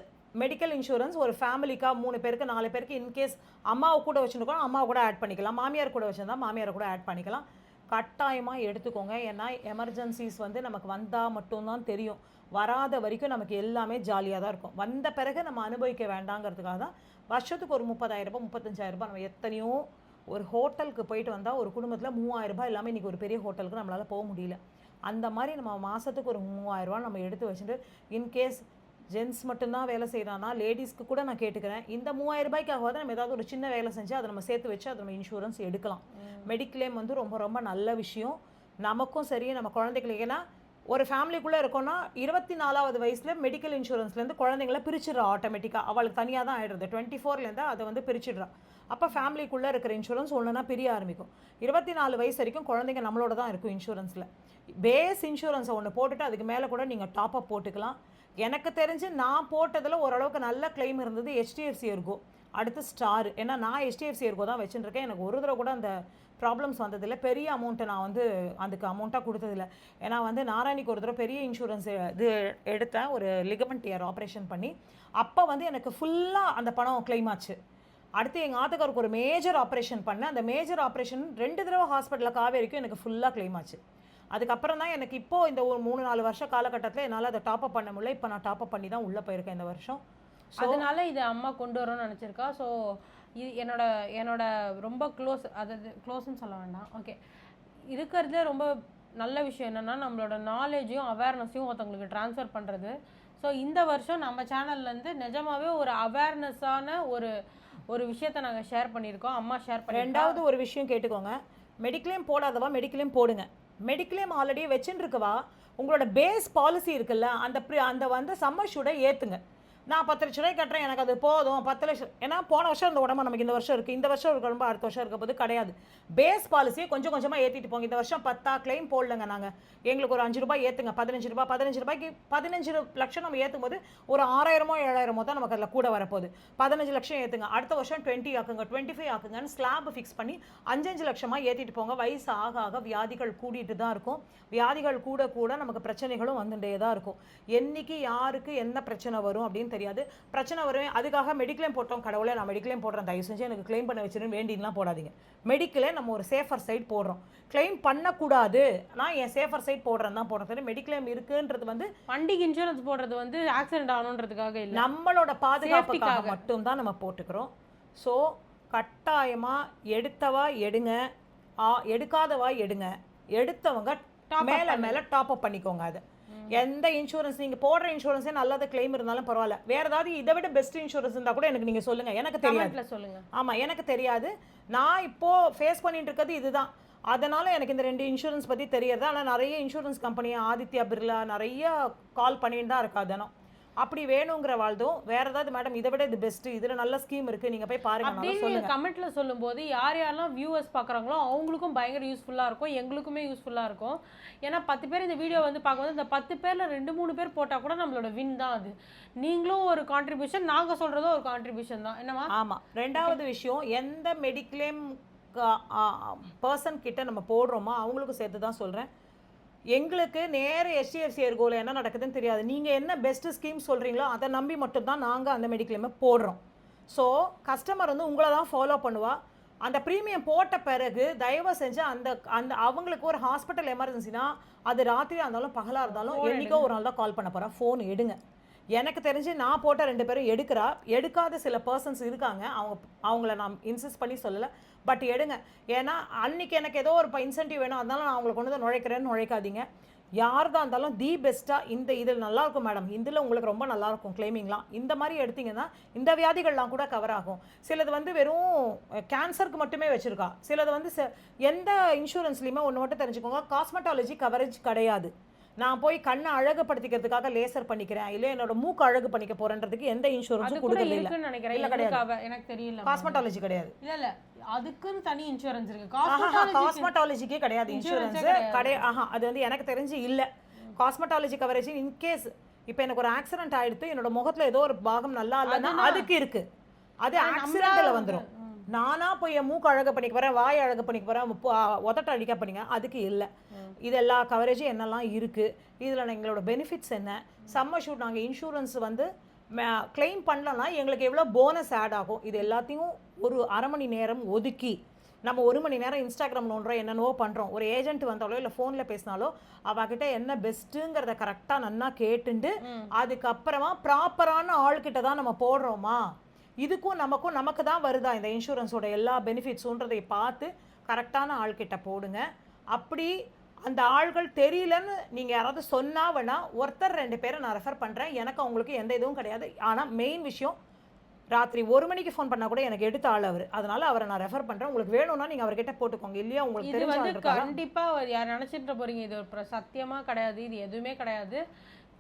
மெடிக்கல் இன்சூரன்ஸ் ஒரு ஃபேமிலிக்கா 3 பேருக்கு 4 பேருக்கு இன்கேஸ் அம்மாவை கூட வச்சுருக்கோம், அம்மாவை கூட ஆட் பண்ணிக்கலாம், மாமியார் கூட வச்சுருந்தா மாமியாரை கூட ஆட் பண்ணிக்கலாம். கட்டாயமாக எடுத்துக்கோங்க. ஏன்னா எமர்ஜென்சிஸ் வந்து நமக்கு வந்தால் மட்டும்தான் தெரியும். வராத வரைக்கும் நமக்கு எல்லாமே ஜாலியாக தான் இருக்கும். வந்த பிறகு நம்ம அனுபவிக்க வேண்டாங்கிறதுக்காக தான் வருஷத்துக்கு ஒரு 30,000 ரூபாய் 35,000 ரூபாய் நம்ம எத்தனையோ ஒரு ஹோட்டலுக்கு போயிட்டு வந்தால் ஒரு குடும்பத்தில் 3000 ரூபாய் இல்லாமல் இன்றைக்கி ஒரு பெரிய ஹோட்டலுக்கு நம்மளால் போக முடியல. அந்த மாதிரி நம்ம மாதத்துக்கு ஒரு 3000 ரூபா நம்ம எடுத்து வச்சுட்டு இன்கேஸ் ஜென்ஸ் மட்டும்தான் வேலை செய்கிறான்னா லேடிஸ்க்கு கூட நான் கேட்டுக்கிறேன், இந்த 3000 ரூபாய்க்காக தான் நம்ம ஏதாவது ஒரு சின்ன வேலை செஞ்சு அதை நம்ம சேர்த்து வச்சு அதை நம்ம இன்சூரன்ஸ் எடுக்கலாம். மெடிக்ளைம் வந்து ரொம்ப ரொம்ப நல்ல விஷயம் நமக்கும் சரி நம்ம குழந்தைகளுக்கு. ஏன்னா ஒரு ஃபேமிலிக்குள்ளே இருக்கோன்னா 24வது வயசில் மெடிக்கல் இன்சூரன்ஸ்லேருந்து குழந்தைங்கள பிரிச்சிடுறா ஆட்டோமேட்டிக்காக. அவளுக்கு தனியாக தான் ஆகிடுறது. 24லேருந்து அதை வந்து பிரிச்சிடுறா. அப்போ ஃபேமிலிக்குள்ளே இருக்கிற இன்சூரன்ஸ் ஒன்றுனா பிரிய ஆரம்பிக்கும். 24 வயசு வரைக்கும் குழந்தைங்க நம்மளோட தான் இருக்கும் இன்சூரன்ஸில். பேஸ் இன்சூரன்ஸை ஒன்று போட்டுட்டு அதுக்கு மேலே கூட நீங்கள் டாப்அப் போட்டுக்கலாம். எனக்கு தெரிஞ்சு நான் போட்டதில் ஓரளவுக்கு நல்ல கிளைம் இருந்தது ஹெச்டிஎஃப்சி எர்கோ, அடுத்து ஸ்டார். ஏன்னா நான் ஹெச்டிஎஃப்சி எர்கோ தான் வச்சுருக்கேன். எனக்கு ஒரு தடவை கூட அந்த ப்ராப்ளம்ஸ் வந்ததில்லை. பெரிய அமௌண்ட்டை நான் வந்து அதுக்கு அமௌண்ட்டாக கொடுத்ததில்லை. ஏன்னா வந்து நாராயணிக்கு ஒரு தடவை பெரிய இன்சூரன்ஸ் இது எடுத்தேன், ஒரு லிகமெண்ட் இயர் ஆப்ரேஷன் பண்ணி. அப்போ வந்து எனக்கு ஃபுல்லாக அந்த பணம் கிளைம் ஆச்சு. அடுத்து எங்கள் ஆத்துக்காருக்கு ஒரு மேஜர் ஆப்ரேஷன் பண்ணேன். அந்த மேஜர் ஆப்ரேஷன் 2 தடவை ஹாஸ்பிட்டலில் காவேரிக்கும் எனக்கு ஃபுல்லாக கிளைம் ஆச்சு. அதுக்கப்புறம் தான் எனக்கு இப்போது இந்த ஒரு 3-4 வருஷ காலகட்டத்தில் என்னால் அதை டாப்அப் பண்ண முடியல. இப்போ நான் டாப்அப் பண்ணி தான் உள்ளே போயிருக்கேன் இந்த வருஷம். அதனால இதை அம்மா கொண்டு வரணும்னு நினச்சிருக்கா. ஸோ இது என்னோட ரொம்ப க்ளோஸ்ன்னு சொல்ல வேண்டாம், ஓகே, இருக்கிறதுல ரொம்ப நல்ல விஷயம் என்னென்னா நம்மளோட நாலேஜையும் அவேர்னஸையும் ஒருத்தவங்களுக்கு ட்ரான்ஸ்ஃபர் பண்ணுறது. ஸோ இந்த வருஷம் நம்ம சேனல்லேருந்து நிஜமாவே ஒரு அவேர்னஸான ஒரு விஷயத்தை நாங்கள் ஷேர் பண்ணியிருக்கோம், அம்மா ஷேர் பண்ணி. ரெண்டாவது ஒரு விஷயம் கேட்டுக்கோங்க, மெடிக்ளைம் போடாதவா மெடிக்ளைம் போடுங்க. மெடிக்ளைம் ஆல்ரெடி வச்சுருக்கவா உங்களோட பேஸ் பாலிசி இருக்குல்ல, அந்த வந்து சம்மர் ஷூட்டை ஏற்றுங்க. நான் 10 லட்ச ரூபாய் கட்டுறேன், எனக்கு அது போதும் 10 லட்சம். ஏன்னா போன வருஷம் இந்த உடம்பு நமக்கு இந்த வருஷம் இருக்குது, இந்த வருஷம் இருக்க உடம்பு அடுத்த வருஷம் இருக்க போது கிடையாது. பேஸ் பாலிசியை கொஞ்சம் கொஞ்சமாக ஏற்றிட்டு போங்க. இந்த வருஷம் 10 கிளைம் போடலங்க நாங்கள், எங்களுக்கு ஒரு 5 ரூபாய் ஏற்றுங்க, 15 ரூபாய், 15 ரூபாய்க்கு 15 லட்சம் நம்ம ஏற்றும் போது ஒரு 6000மோ 7000மோ தான் நமக்கு அதில் கூட வரப்போகுது. 15 லட்சம் ஏற்றுங்க, அடுத்த வருஷம் 20 ஆக்குங்க, 25 ஆக்குங்கன்னு ஸ்லாப் ஃபிக்ஸ் பண்ணி 5 லட்சமாக ஏற்றிட்டு போங்க. வயசு ஆக ஆக வியாதிகள் கூடிட்டு தான் இருக்கும். வியாதிகள் கூட கூட நமக்கு பிரச்சனைகளும் வந்துட்டே தான் இருக்கும். என்னைக்கு யாருக்கு என்ன பிரச்சனை வரும் அப்படின்னு தெரியாது. பிரச்சனை வரும், அதுக்காக மெடிக்ளைம் போட்டோம், கடவுளே நான் மெடிக்ளைம் போடுறேன், தயவு செஞ்சு எனக்கு கிளைம் பண்ண வச்சுருன்னு வேண்டின்லாம் போடாதீங்க. மெடிக்கலே நம்ம ஒரு சேஃபர் சைட் போடுறோம், கிளைம் பண்ணக்கூடாது, நான் என் சேஃபர் சைட் போடுறேன் தான் போடுறேன். மெடிக்ளைம் இருக்குன்றது வந்து வண்டிக்கு இன்சூரன்ஸ் போடுறது வந்து ஆக்சிடென்ட் ஆகணுன்றதுக்காக இல்லை, நம்மளோட பாதுகாப்புக்காக மட்டும்தான் நம்ம போட்டுக்கிறோம். ஸோ கட்டாயமாக எடுத்தவா எடுங்க, எடுக்காதவா எடுங்க, எடுத்தவங்க மேலே மேலே டாப் அப் பண்ணிக்கோங்க. அது எந்த இன்சூரன்ஸ் நீங்கள் போடுற இன்சூரன்ஸே நல்லது கிளைம் இருந்தாலும் பரவாயில்ல, வேறு ஏதாவது இதை விட பெஸ்ட் இன்சூரன்ஸ் இருந்தால் கூட எனக்கு நீங்கள் சொல்லுங்கள், எனக்கு தெரியாது. சொல்லுங்கள். ஆமாம், எனக்கு தெரியாது. நான் இப்போது ஃபேஸ் பண்ணிட்டு இருக்கிறது இதுதான். அதனால் எனக்கு இந்த 2 இன்சூரன்ஸ் பற்றி தெரியறது. ஆனால் நிறைய இன்சூரன்ஸ் கம்பெனி, ஆதித்யா பிர்லா நிறைய கால் பண்ணிட்டு தான் இருக்கா தினம். அப்படி வேணுங்கிற வாழ்தும் வேற ஏதாவது மேடம் இதை விட இது பெஸ்ட், இதுல நல்ல ஸ்கீம் இருக்கு, நீங்க போய் பாருங்க அப்படின்னு கமெண்ட்ல சொல்லும்போது யார் யாரெல்லாம் வியூவர்ஸ் பார்க்குறாங்களோ அவங்களுக்கும் பயங்கர யூஸ்ஃபுல்லாக இருக்கும், எங்களுக்குமே யூஸ்ஃபுல்லாக இருக்கும். ஏன்னா 10 பேர் இந்த வீடியோ வந்து பார்க்கும்போது இந்த 10 பேரில் 2-3 பேர் போட்டால் கூட நம்மளோட வின் தான் அது. நீங்களும் ஒரு கான்ட்ரிபியூஷன், நாங்கள் சொல்கிறதும் ஒரு கான்ட்ரிபியூஷன் தான். என்னமா? ஆமாம். ரெண்டாவது விஷயம், எந்த மெடிக்ளைம் பர்சன் கிட்ட நம்ம போடுறோமோ அவங்களுக்கும் சேர்த்து தான் சொல்கிறேன். எங்களுக்கு நேர HDFC எர்கோவில் என்ன நடக்குதுன்னு தெரியாது. நீங்கள் என்ன பெஸ்ட்டு ஸ்கீம் சொல்கிறீங்களோ அதை நம்பி மட்டும்தான் நாங்கள் அந்த மெடிக்ளைமை போடுறோம். ஸோ கஸ்டமர் வந்து உங்களை தான் ஃபாலோ பண்ணுவா. அந்த ப்ரீமியம் போட்ட பிறகு தயவு செஞ்சு அந்த அந்த அவங்களுக்கு ஒரு ஹாஸ்பிட்டல் எமர்ஜென்சினா, அது ராத்திரியாக இருந்தாலும் பகலாக இருந்தாலும் என்றைக்கோ ஒரு நாள் தான் கால் பண்ண போகிறேன், ஃபோன் எடுங்க. எனக்கு தெரிஞ்சு நான் போட்ட 2 பேரும் எடுக்காத சில பர்சன்ஸ் இருக்காங்க, அவங்கள நான் இன்சிஸ்ட் பண்ணி சொல்லலை, பட் எடுங்க. ஏன்னா அன்னைக்கு எனக்கு ஏதோ ஒரு இன்சென்டிவ் வேணும், அதனால நான் அவங்களை கொண்டு வந்து நுழைக்காதீங்க. யார் தான் இருந்தாலும் தி பெஸ்ட்டாக இந்த இதில் நல்லாயிருக்கும் மேடம், இதில் உங்களுக்கு ரொம்ப நல்லாயிருக்கும் கிளைமிங்லாம், இந்த மாதிரி எடுத்திங்கன்னா இந்த வியாதிகள்லாம் கூட கவர் ஆகும். சிலது வந்து வெறும் கேன்சருக்கு மட்டுமே வச்சுருக்கா, சிலது வந்து எந்த இன்சூரன்ஸ்லையுமே ஒன்று மட்டும் தெரிஞ்சுக்கோங்க, காஸ்மெட்டாலஜி கவரேஜ் கிடையாது. நான் போய் கண்ணை அழகுபடுத்திக்கிறதுக்காக லேசர் பண்ணிக்கிறேன், இல்லை என்னோட மூக்கு அழகு பண்ணிக்க போறேன்றதுக்கு எந்த இன்சூரன்ஸும் கொடுக்கல. எனக்கு தெரியல, காஸ்மெட்டாலஜி கிடையாது. இல்ல அதுக்குன்னு தனி இன்சூரன்ஸ் இருக்கு, காஸ்மெட்டாலஜிக்கே கிடையாது இன்சூரன்ஸ் கிடையாது. அது வந்து எனக்கு தெரிஞ்சு இல்ல. காஸ்மெட்டாலஜி கவரேஜ் இன்கேஸ் இப்போ எனக்கு ஒரு ஆக்சிடென்ட் ஆயிடுத்து, என்னோட முகத்துல ஏதோ ஒரு பாகம் நல்லா இல்லைன்னா அதுக்கு இருக்கு, அது ஆக்சிடென்ட்ல வந்துடும். நானா போய் என் மூக்கு அழகு பண்ணிக்க போறேன், வாய் அழகு பண்ணிக்க போறேன், உதட்ட அடிக்க பண்ணிங்க, அதுக்கு இல்லை. இது எல்லா கவரேஜும் என்னெல்லாம் இருக்குது, இதில் எங்களோட பெனிஃபிட்ஸ் என்ன, சம்மர் ஷூட் நாங்கள் இன்சூரன்ஸ் வந்து கிளைம் பண்ணலன்னா எங்களுக்கு எவ்வளோ போனஸ் ஆட் ஆகும், இது எல்லாத்தையும் ஒரு அரை மணி நேரம் ஒதுக்கி நம்ம 1 மணி நேரம் இன்ஸ்டாகிராம் நோண்டுறோம், என்னென்னவோ பண்ணுறோம். ஒரு ஏஜென்ட் வந்தாலோ இல்லை ஃபோனில் பேசினாலோ அவகிட்ட என்ன பெஸ்ட்டுங்கிறத கரெக்டாக நல்லா கேட்டுண்டு அதுக்கப்புறமா ப்ராப்பரான ஆள்கிட்ட தான் நம்ம போடுறோமா, இதுக்கும் நமக்கு தான் வருதா இந்த இன்சூரன்ஸோட எல்லா பெனிஃபிட்ஸுன்றதை பார்த்து கரெக்டான ஆள்கிட்ட போடுங்க. அப்படி அந்த ஆள்கள் தெரியலன்னு நீங்கள் யாராவது சொன்னா வேணா ஒருத்தர் 2 பேரை நான் ரெஃபர் பண்ணுறேன், எனக்கு அவங்களுக்கு எந்த இதுவும் கிடையாது. ஆனால் மெயின் விஷயம், ராத்திரி 1 மணிக்கு ஃபோன் பண்ணால் கூட எனக்கு எடுத்த ஆள் அவர், அதனால அவரை நான் ரெஃபர் பண்ணுறேன். உங்களுக்கு வேணும்னா நீங்கள் அவர்கிட்ட போட்டுக்கோங்க, இல்லையா உங்களுக்கு தெரிஞ்சு கண்டிப்பாக யார் நினச்சிட்டு போகிறீங்க, இது ஒரு சத்தியமாக கிடையாது, இது எதுவுமே கிடையாது.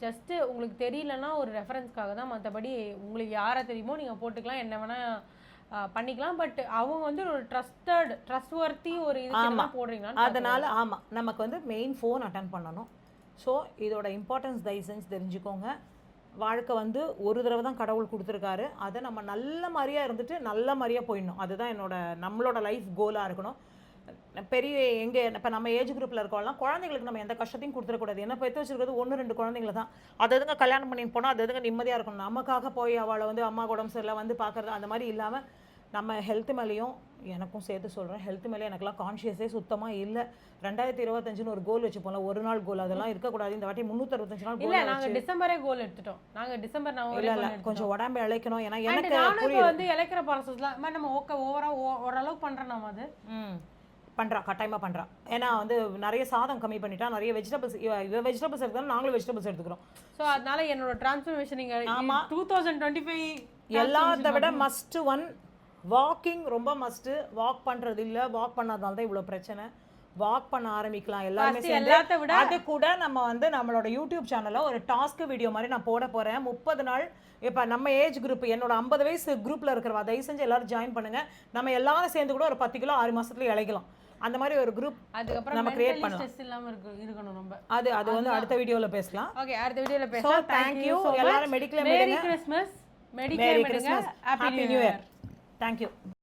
ஜஸ்ட்டு உங்களுக்கு தெரியலன்னா ஒரு ரெஃபரன்ஸ்க்காக தான், மற்றபடி உங்களுக்கு யாரை தெரியுமோ நீங்கள் போட்டுக்கலாம், என்ன வேணால் பண்ணிக்கலாம். பட் அவங்க வந்து ஒரு ட்ரஸ்ட்வர்த்தி ஒரு இதுக்கு போடுறீங்களா, அதனால ஆமாம் நமக்கு வந்து மெயின் ஃபோன் அட்டன் பண்ணணும். ஸோ இதோட இம்பார்ட்டன்ஸ் தயவு செஞ்சு தெரிஞ்சுக்கோங்க. வாழ்க்கை வந்து ஒரு தடவை தான் கடவுள் கொடுத்துருக்காரு, அதை நம்ம நல்ல மாதிரியாக இருந்துட்டு நல்ல மாதிரியாக போயிடணும். அதுதான் நம்மளோட லைஃப் கோலாக இருக்கணும். பெரிய எங்கே இப்போ நம்ம ஏஜ் குரூப்பில் இருக்கோம்லாம் குழந்தைங்களுக்கு நம்ம எந்த கஷ்டத்தையும் கொடுத்துடக்கூடாது. என்ன பெற்று வச்சுருக்கிறது 1-2 குழந்தைங்கள தான், அது எதுங்க கல்யாணம் பண்ணிட்டு போனால் அது எதுங்க நிம்மதியாக இருக்கணும். நமக்காக போய் அவளை வந்து அம்மா உடம்பு சரியில்லை வந்து பார்க்குறது அந்த மாதிரி இல்லாமல் நம்ம ஹெல்த் மேலேயும், எனக்கும் சேர்த்து சொல்கிறேன், ஹெல்த் மேலே எனக்குலாம் கான்ஷியஸே சுத்தமாக இல்லை. 2025 ஒரு கோல் வச்சுப்போம்ல, ஒரு நாள் கோல், அதெல்லாம் இருக்கக்கூடாது. இந்த வாட்டி 365 நாள் இல்லை, நாங்கள் டிசம்பரே கோல் எடுத்துட்டோம். நாங்கள் டிசம்பர் இல்லை கொஞ்சம் உடம்பு இழைக்கணும். ஏன்னா எனக்கு வந்து இழைக்கிற ப்ராசஸ்லாம் நம்ம ஓரளவுக்கு பண்ணுறோம். நம்ம அது பண்ணுறா, கட்டாயமாக பண்ணுறா. ஏன்னா வந்து நிறைய சாதம் கம்மி பண்ணிட்டா, நிறைய வெஜிடபிள்ஸ் எடுத்தாலும் நாங்களும் வெஜிடபிள்ஸ் எடுத்துக்கிறோம். ஸோ அதனால என்னோட டிரான்ஸ்ஃபர்மேஷன் நீங்கள் 2025 எல்லாத்த விட மஸ்ட் ஒன் வாக்கிங் ரொம்ப மஸ்ட்டு. வாக் பண்ணுறது இல்லை, வாக் பண்ணாதால தான் இவ்வளோ பிரச்சனை. வாக் பண்ண ஆரம்பிக்கலாம் எல்லாருமே First சேர்ந்து. எல்லாத்த விட அது கூட நம்ம வந்து நம்மளோட யூடியூப் சேனல்ல ஒரு டாஸ்க் வீடியோ மாதிரி நான் போட போறேன். 30 நாள் இப்ப நம்ம ஏஜ் குரூப் என்னோட 50 வயசு குரூப்ல இருக்கிறவா தயவு செஞ்சு எல்லாரும் ஜாயின் பண்ணுங்க. நம்ம எல்லாரும் சேர்ந்து கூட ஒரு 10 கிலோ 6 மாசத்துல இளைக்கலாம். அந்த மாதிரி ஒரு குரூப் அதுக்கப்புறம் நம்ம கிரியேட் பண்ணலாம். ஸ்ட்ரெஸ் இல்லாம இருக்கணும் நம்ம. அது வந்து அடுத்த வீடியோல பேசலாம். ஓகே, அடுத்த வீடியோல So பேசலாம். thank you. எல்லாரும் மெடிக்ளேம் மேரி எடுங்க. கிறிஸ்மஸ், Merry மெடிக்ளேம் எடுங்க. Christmas. Happy Happy new New year. Year. Thank you.